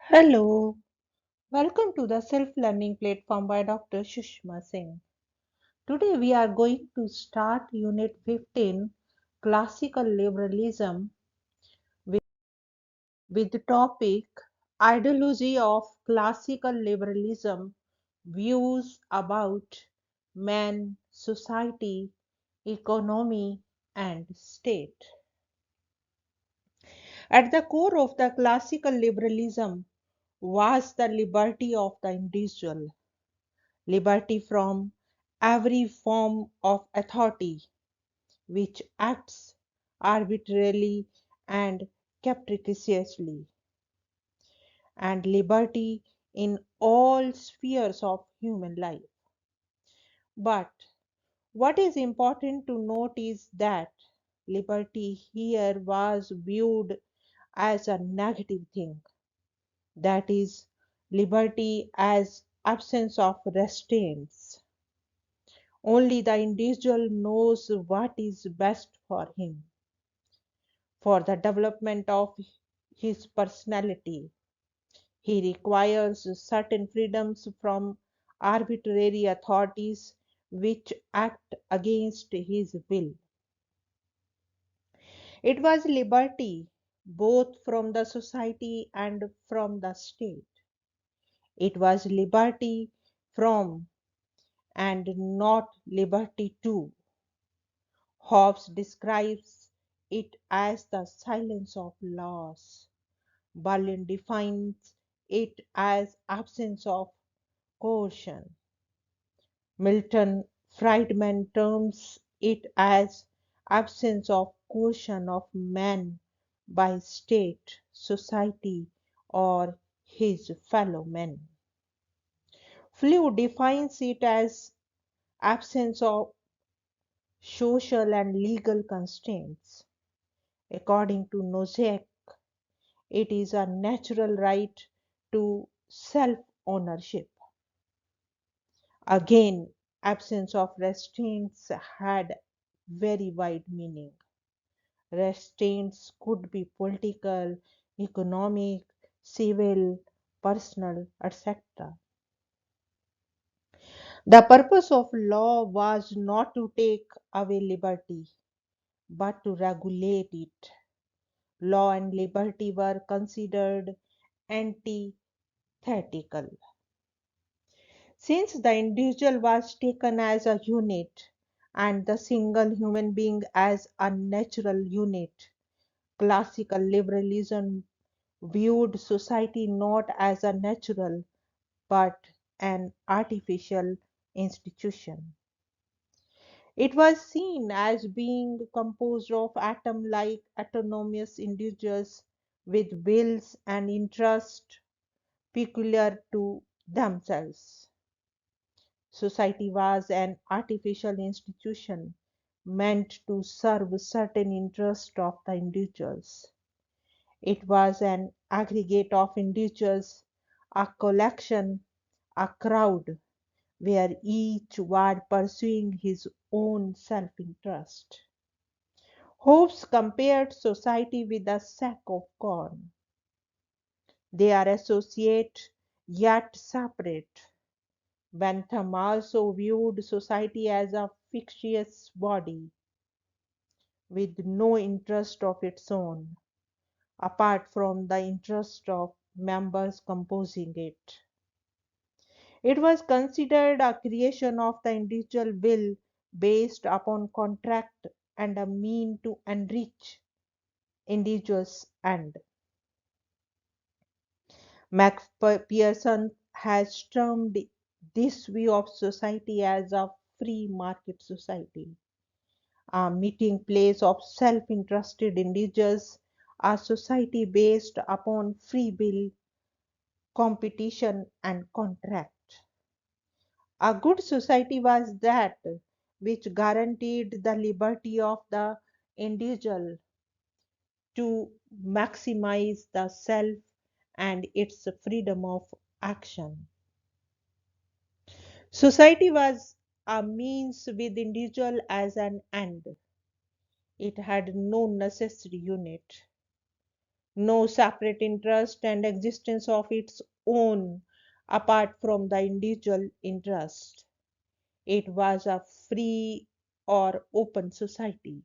Hello, welcome to the self learning platform by Dr. Sushma Singh. Today we are going to start Unit 15 Classical Liberalism with, with the topic Ideology of Classical Liberalism Views about Man, Society, Economy, and State. At the core of the classical liberalism was the liberty of the individual, liberty from every form of authority which acts arbitrarily and capriciously, and liberty in all spheres of human life. But what is important to note is that liberty here was viewed as a negative thing, that is, liberty as absence of restraints. Only the individual knows what is best for him, for the development of his personality. He requires certain freedoms from arbitrary authorities which act against his will. It was liberty both from the society and from the state. It was liberty from and not liberty to. Hobbes describes it as the silence of laws. Berlin defines it as absence of coercion. Milton Friedman terms it as absence of coercion of man by state, society, or his fellow men. Flew defines it as absence of social and legal constraints. According to Nozick, it is a natural right to self ownership. Again, absence of restraints had very wide meaning. Restraints could be political, economic, civil, personal, etc. The purpose of law was not to take away liberty, but to regulate it. Law and liberty were considered antithetical. Since the individual was taken as a unit and the single human being as a natural unit, classical liberalism viewed society not as a natural but an artificial institution. It was seen as being composed of atom like autonomous individuals with wills and interests peculiar to themselves. Society was an artificial institution meant to serve certain interests of the individuals. It was an aggregate of individuals, a collection, a crowd, where each was pursuing his own self interest. Hobbes compared society with a sack of corn. They are associate yet separate. Bentham also viewed society as a fictitious body with no interest of its own, apart from the interest of members composing it. It was considered a creation of the individual will based upon contract and a mean to enrich individuals' end. Macpherson has termed this view of society as a free market society, a meeting place of self-interested individuals, a society based upon free will, competition, and contract. A good society was that which guaranteed the liberty of the individual to maximize the self and its freedom of action. Society was a means with individual as an end. It had no necessary unit. no separate interest and existence of its own apart from the individual interest. It was a free or open society.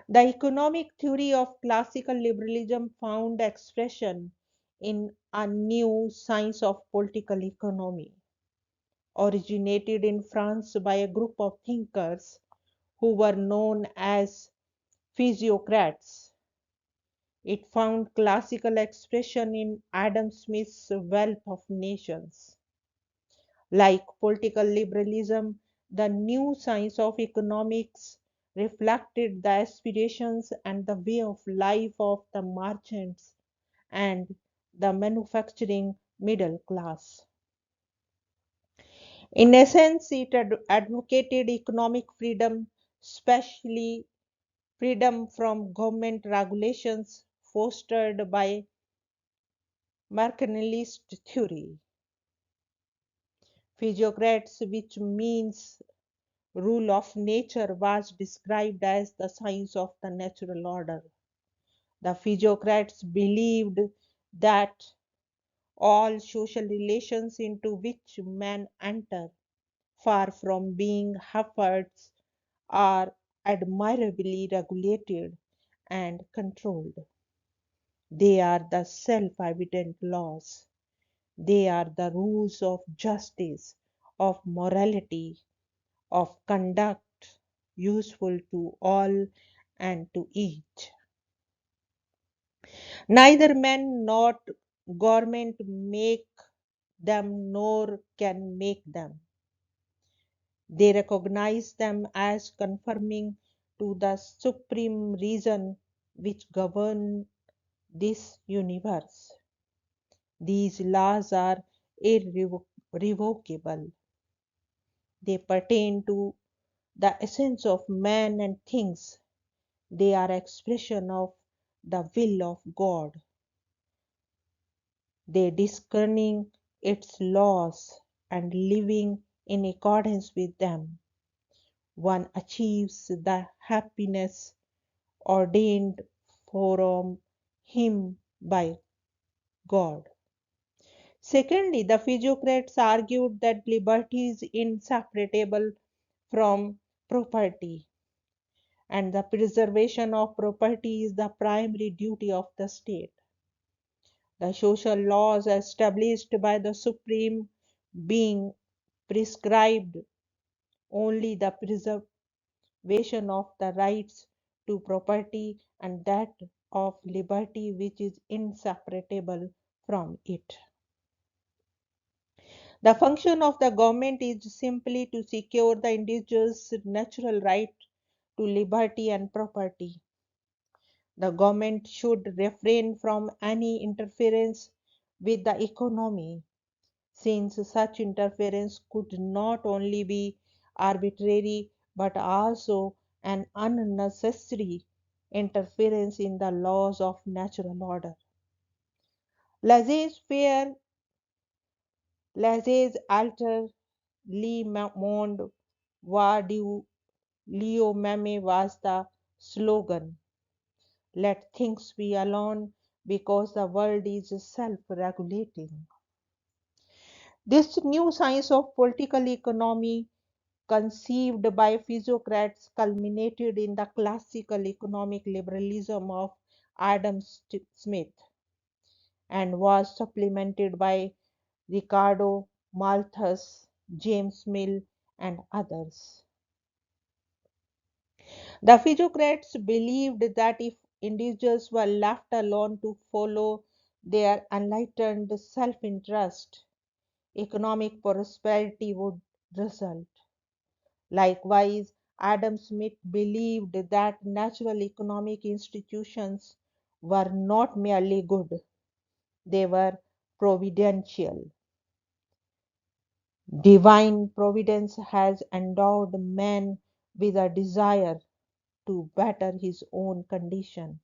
The economic theory of classical liberalism found expression in a new science of political economy, originated in France by a group of thinkers who were known as physiocrats. It found classical expression in Adam Smith's Wealth of Nations. Like political liberalism, the new science of economics reflected the aspirations and the way of life of the merchants and the manufacturing middle class. In essence, it advocated economic freedom, especially freedom from government regulations fostered by mercantilist theory. Physiocrats, which means rule of nature, was described as the science of the natural order. The physiocrats believed that all social relations into which men enter, far from being efforts, are admirably regulated and controlled. They are the self evident laws. They are the rules of justice, of morality, of conduct, useful to all and to each. Neither man nor government make them nor can make them. They recognize them as conforming to the supreme reason which governs this universe. These laws are irrevocable. They pertain to the essence of man and things. They are expression of the will of God. They discerning its laws and living in accordance with them. One achieves the happiness ordained for him by God. Secondly, the physiocrats argued that liberty is inseparable from property, and the preservation of property is the primary duty of the state. The social laws established by the Supreme Being prescribed only the preservation of the rights to property and that of liberty which is inseparable from it. The function of the government is simply to secure the individual's natural right to liberty and property. The government should refrain from any interference with the economy, since such interference could not only be arbitrary but also an unnecessary interference in the laws of natural order. Laissez-faire, laissez-alter, le monde va du Leo Meme was the slogan. Let things be alone because the world is self-regulating. This new science of political economy, conceived by physiocrats, culminated in the classical economic liberalism of Adam Smith and was supplemented by Ricardo Malthus, James Mill, and others. The physiocrats believed that if individuals were left alone to follow their enlightened self interest, economic prosperity would result. Likewise, Adam Smith believed that natural economic institutions were not merely good, they were providential. Divine providence has endowed man with a desire to better his own condition,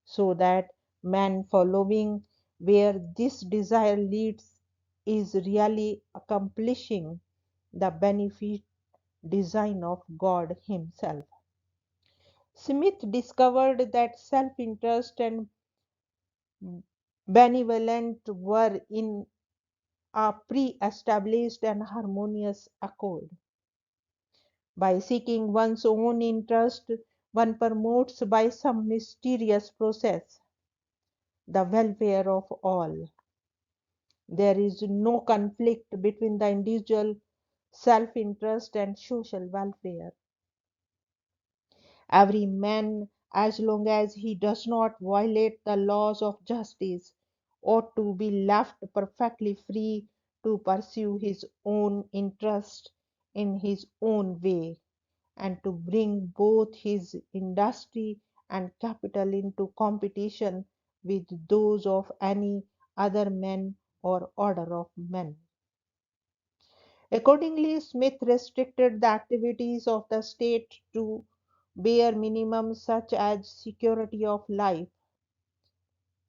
so that man following where this desire leads is really accomplishing the benefit design of God Himself. Smith discovered that self interest and benevolent were in a pre-established and harmonious accord. By seeking one's own interest, one promotes by some mysterious process the welfare of all. There is no conflict between the individual self interest and social welfare. Every man, as long as he does not violate the laws of justice, ought to be left perfectly free to pursue his own interest in his own way, and to bring both his industry and capital into competition with those of any other man or order of men. Accordingly, Smith restricted the activities of the state to bare minimums such as security of life,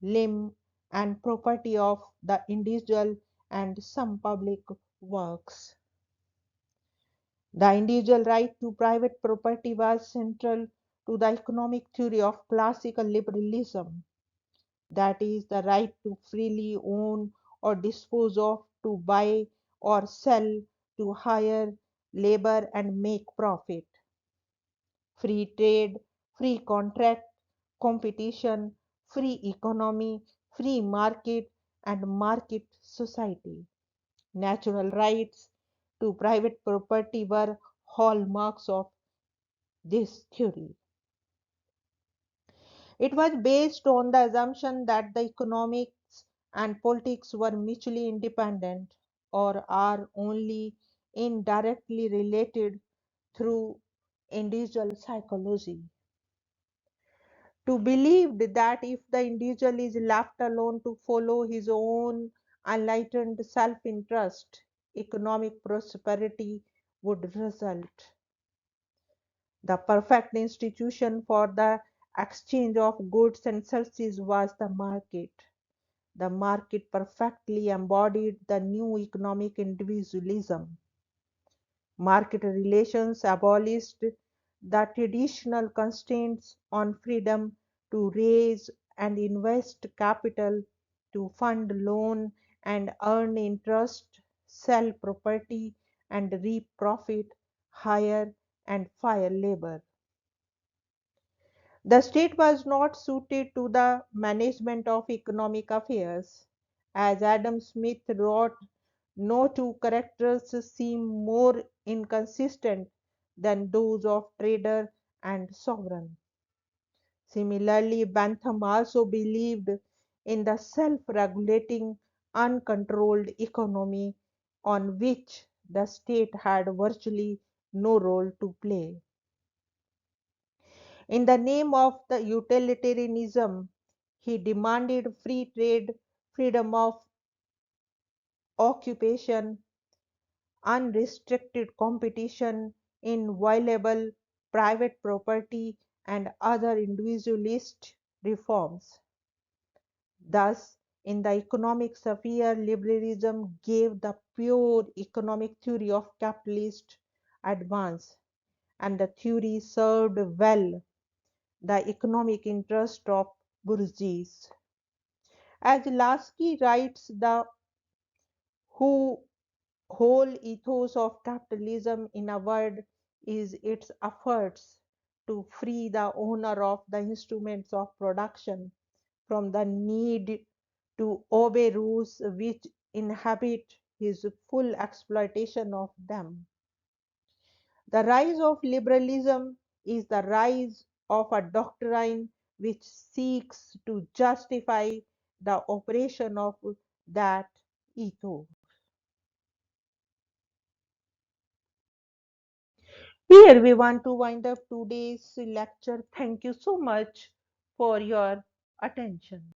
limb, and property of the individual and some public works. The individual right to private property was central to the economic theory of classical liberalism, that is, the right to freely own or dispose of, to buy or sell, to hire labor and make profit. Free trade, free contract, competition, free economy, free market, and market society. Natural rights to private property were hallmarks of this theory. It was based on the assumption that the economics and politics were mutually independent or are only indirectly related through individual psychology. To believe that if the individual is left alone to follow his own enlightened self interest, economic prosperity would result. The perfect institution for the exchange of goods and services was the market. The market perfectly embodied the new economic individualism. Market relations abolished the traditional constraints on freedom to raise and invest capital, to fund loan and earn interest, sell property and reap profit, hire and fire labor. The state was not suited to the management of economic affairs. As Adam Smith wrote, no two characters seem more inconsistent than those of trader and sovereign. Similarly, Bentham also believed in the self regulating, uncontrolled economy on which the state had virtually no role to play. In the name of the utilitarianism, he demanded free trade, freedom of occupation, unrestricted competition, inviolable private property, and other individualist reforms. Thus, in the economic sphere, liberalism gave the pure economic theory of capitalist advance, and the theory served well the economic interest of bourgeoisie. As Lasky writes, the who whole ethos of capitalism, in a word, is its efforts to free the owner of the instruments of production from the need to obey rules which inhibit his full exploitation of them. The rise of liberalism is the rise of a doctrine which seeks to justify the operation of that ethos. Here we want to wind up today's lecture. Thank you so much for your attention.